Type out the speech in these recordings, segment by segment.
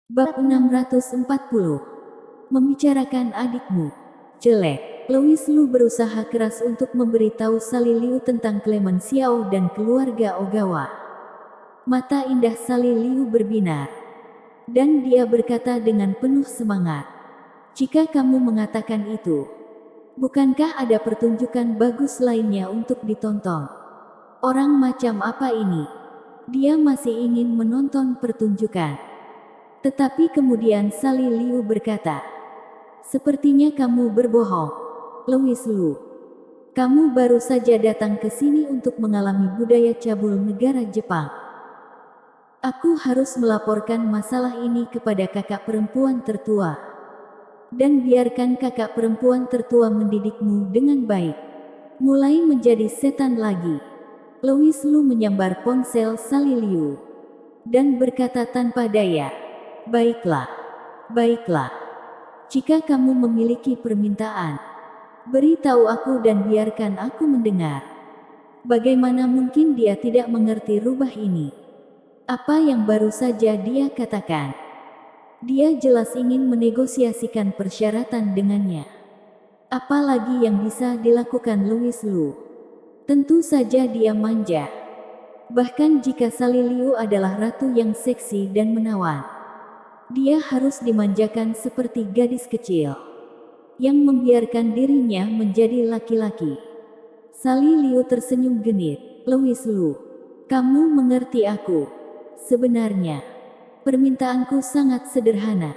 Bab 640. Membicarakan adikmu. Jelek. Louis Lu berusaha keras untuk memberitahu Sally Liu tentang Clement Xiao dan keluarga Ogawa. Mata indah Sally Liu berbinar. Dan dia berkata dengan penuh semangat. Jika kamu mengatakan itu, bukankah ada pertunjukan bagus lainnya untuk ditonton? Orang macam apa ini? Dia masih ingin menonton pertunjukan. Tetapi kemudian Sally Liu berkata, "Sepertinya kamu berbohong, Louis Lu. Kamu baru saja datang ke sini untuk mengalami budaya cabul negara Jepang. Aku harus melaporkan masalah ini kepada kakak perempuan tertua. Dan biarkan kakak perempuan tertua mendidikmu dengan baik. Mulai menjadi setan lagi." Louis Lu menyambar ponsel Sally Liu dan berkata tanpa daya, "Baiklah, baiklah. Jika kamu memiliki permintaan, beritahu aku dan biarkan aku mendengar." Bagaimana mungkin dia tidak mengerti rubah ini? Apa yang baru saja dia katakan? Dia jelas ingin menegosiasikan persyaratan dengannya. Apa lagi yang bisa dilakukan Louis Lu? Tentu saja dia manja. Bahkan jika Sally Liu adalah ratu yang seksi dan menawan, dia harus dimanjakan seperti gadis kecil yang membiarkan dirinya menjadi laki-laki. Sally Liu tersenyum genit. "Louis Lu, kamu mengerti aku. Sebenarnya, permintaanku sangat sederhana,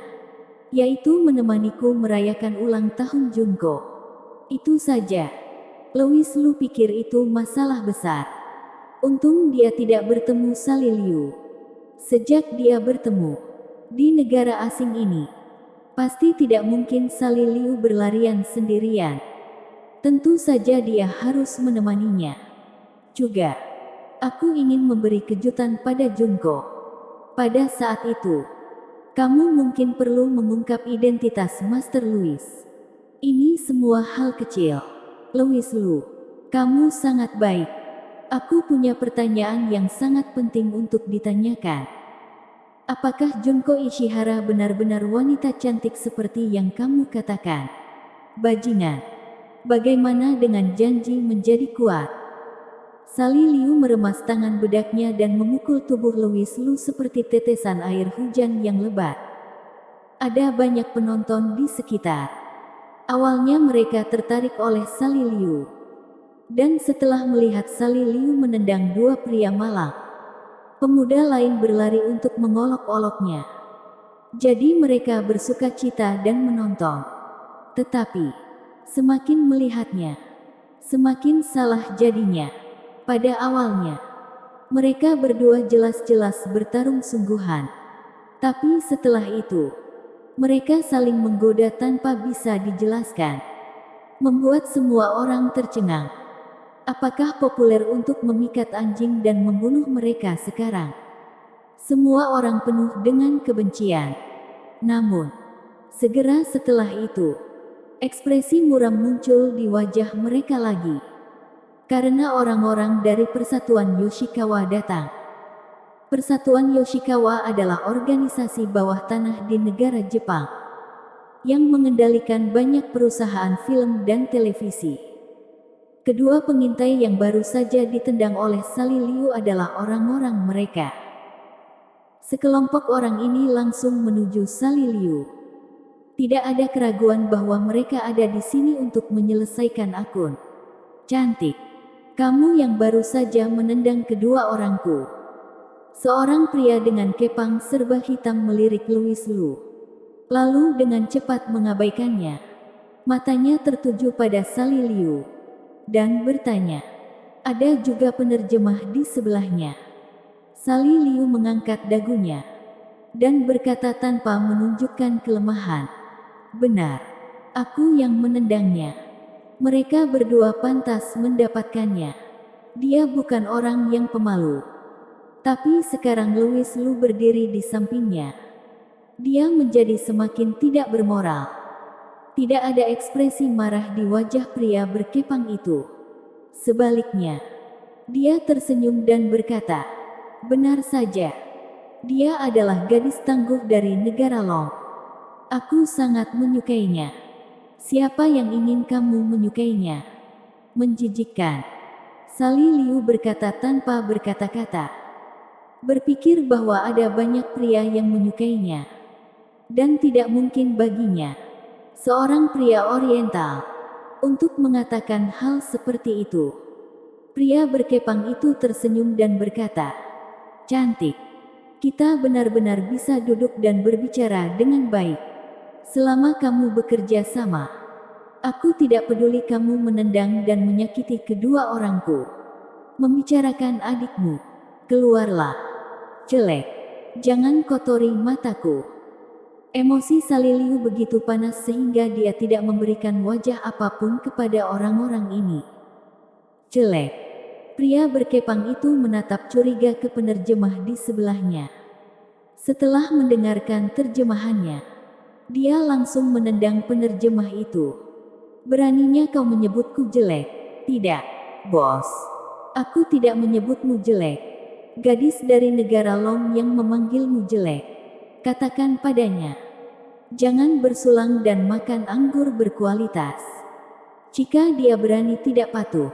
yaitu menemaniku merayakan ulang tahun Junko. Itu saja." Louis Lu pikir itu masalah besar. Untung dia tidak bertemu Sally Liu. Sejak dia bertemu di negara asing ini, pasti tidak mungkin Sally Liu berlarian sendirian. Tentu saja dia harus menemaninya. Juga, aku ingin memberi kejutan pada Junko. Pada saat itu, kamu mungkin perlu mengungkap identitas Master Louis. Ini semua hal kecil. Louis Lu, kamu sangat baik. Aku punya pertanyaan yang sangat penting untuk ditanyakan. Apakah Junko Ishihara benar-benar wanita cantik seperti yang kamu katakan? Bajingan. Bagaimana dengan janji menjadi kuat? Sally Liu meremas tangan bedaknya dan memukul tubuh Louis Lu seperti tetesan air hujan yang lebat. Ada banyak penonton di sekitar. Awalnya mereka tertarik oleh Sally Liu. Dan setelah melihat Sally Liu menendang dua pria malang, pemuda lain berlari untuk mengolok-oloknya. Jadi mereka bersuka cita dan menonton. Tetapi, semakin melihatnya, semakin salah jadinya. Pada awalnya, mereka berdua jelas-jelas bertarung sungguhan. Tapi setelah itu, mereka saling menggoda tanpa bisa dijelaskan. Membuat semua orang tercengang. Apakah populer untuk memikat anjing dan membunuh mereka sekarang? Semua orang penuh dengan kebencian. Namun, segera setelah itu, ekspresi muram muncul di wajah mereka lagi. Karena orang-orang dari Persatuan Yoshikawa datang. Persatuan Yoshikawa adalah organisasi bawah tanah di negara Jepang yang mengendalikan banyak perusahaan film dan televisi. Kedua pengintai yang baru saja ditendang oleh Sally Liu adalah orang-orang mereka. Sekelompok orang ini langsung menuju Sally Liu. Tidak ada keraguan bahwa mereka ada di sini untuk menyelesaikan akun. "Cantik. Kamu yang baru saja menendang kedua orangku." Seorang pria dengan kepang serba hitam melirik Louis Lu. Lalu dengan cepat mengabaikannya. Matanya tertuju pada Sally Liu. Dan bertanya, "Ada juga penerjemah di sebelahnya?" Sally Liu mengangkat dagunya dan berkata tanpa menunjukkan kelemahan, "Benar, aku yang menendangnya. Mereka berdua pantas mendapatkannya." Dia bukan orang yang pemalu. Tapi sekarang Louis Lu berdiri di sampingnya. Dia menjadi semakin tidak bermoral. Tidak ada ekspresi marah di wajah pria berkepang itu. Sebaliknya, dia tersenyum dan berkata, "Benar saja. Dia adalah gadis tangguh dari negara Long. Aku sangat menyukainya. Siapa yang ingin kamu menyukainya? Menjijikkan. Sali Liu berkata tanpa berkata-kata. Berpikir bahwa ada banyak pria yang menyukainya. Dan tidak mungkin baginya, seorang pria Oriental, untuk mengatakan hal seperti itu. Pria berkepang itu tersenyum dan berkata, "Cantik. Kita benar-benar bisa duduk dan berbicara dengan baik. Selama kamu bekerja sama. Aku tidak peduli kamu menendang dan menyakiti kedua orangku. Membicarakan adikmu. Keluarlah. Jelek. Jangan kotori mataku." Emosi Sali Liu begitu panas sehingga dia tidak memberikan wajah apapun kepada orang-orang ini. Jelek. Pria berkepang itu menatap curiga ke penerjemah di sebelahnya. Setelah mendengarkan terjemahannya, dia langsung menendang penerjemah itu. "Beraninya kau menyebutku jelek?" "Tidak, bos. Aku tidak menyebutmu jelek. Gadis dari negara Long yang memanggilmu jelek. Katakan padanya, jangan bersulang dan makan anggur berkualitas. Jika dia berani tidak patuh,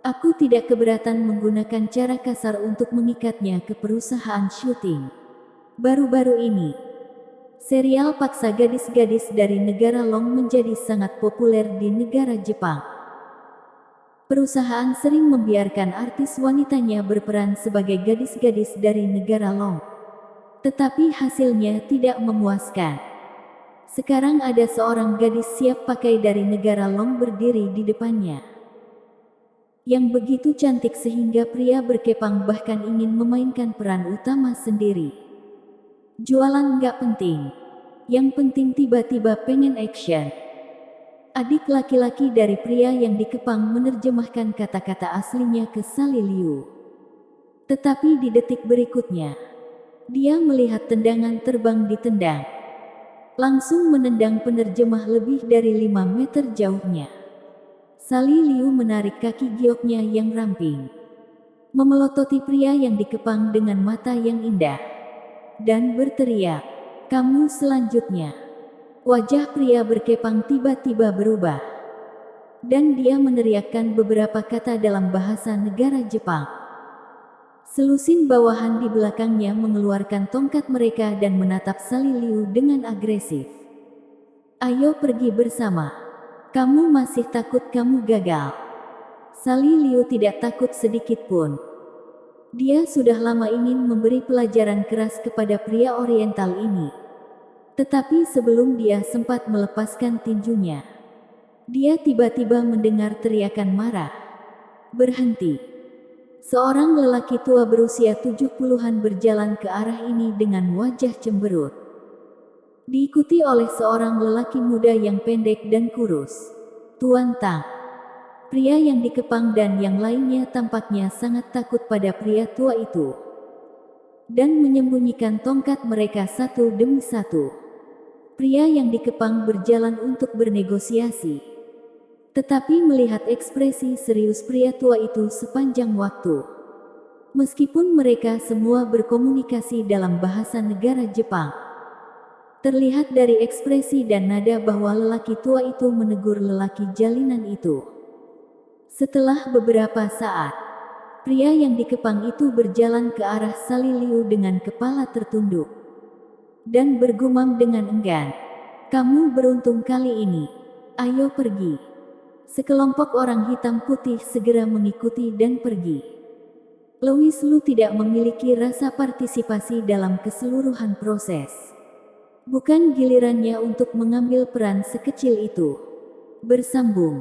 aku tidak keberatan menggunakan cara kasar untuk mengikatnya ke perusahaan syuting." Baru-baru ini, serial paksa gadis-gadis dari negara Long menjadi sangat populer di negara Jepang. Perusahaan sering membiarkan artis wanitanya berperan sebagai gadis-gadis dari negara Long. Tetapi hasilnya tidak memuaskan. Sekarang ada seorang gadis siap pakai dari negara Long berdiri di depannya. Yang begitu cantik sehingga pria berkepang bahkan ingin memainkan peran utama sendiri. Jualan nggak penting. Yang penting tiba-tiba pengen action. Adik laki-laki dari pria yang dikepang menerjemahkan kata-kata aslinya ke Sali Liu. Tetapi di detik berikutnya, dia melihat tendangan terbang ditendang. Langsung menendang penerjemah lebih dari 5 meter jauhnya. Sali Liu menarik kaki gioknya yang ramping. Memelototi pria yang dikepang dengan mata yang indah. Dan berteriak, "Kamu selanjutnya." Wajah pria berkepang tiba-tiba berubah. Dan dia meneriakkan beberapa kata dalam bahasa negara Jepang. Selusin bawahan di belakangnya mengeluarkan tongkat mereka dan menatap Sali Liu dengan agresif. "Ayo pergi bersama. Kamu masih takut kamu gagal?" Sali Liu tidak takut sedikit pun. Dia sudah lama ingin memberi pelajaran keras kepada pria Oriental ini. Tetapi sebelum dia sempat melepaskan tinjunya, dia tiba-tiba mendengar teriakan marah. "Berhenti!" Seorang lelaki tua berusia 70-an berjalan ke arah ini dengan wajah cemberut. Diikuti oleh seorang lelaki muda yang pendek dan kurus. Tuan Tang. Pria yang dikepang dan yang lainnya tampaknya sangat takut pada pria tua itu. Dan menyembunyikan tongkat mereka satu demi satu. Pria yang dikepang berjalan untuk bernegosiasi. Tetapi melihat ekspresi serius pria tua itu sepanjang waktu. Meskipun mereka semua berkomunikasi dalam bahasa negara Jepang, terlihat dari ekspresi dan nada bahwa lelaki tua itu menegur lelaki jalinan itu. Setelah beberapa saat, pria yang dikepang itu berjalan ke arah Sali Liu dengan kepala tertunduk. Dan bergumam dengan enggan, "Kamu beruntung kali ini. Ayo pergi." Sekelompok orang hitam putih segera mengikuti dan pergi. Louis Lu tidak memiliki rasa partisipasi dalam keseluruhan proses. Bukan gilirannya untuk mengambil peran sekecil itu. Bersambung.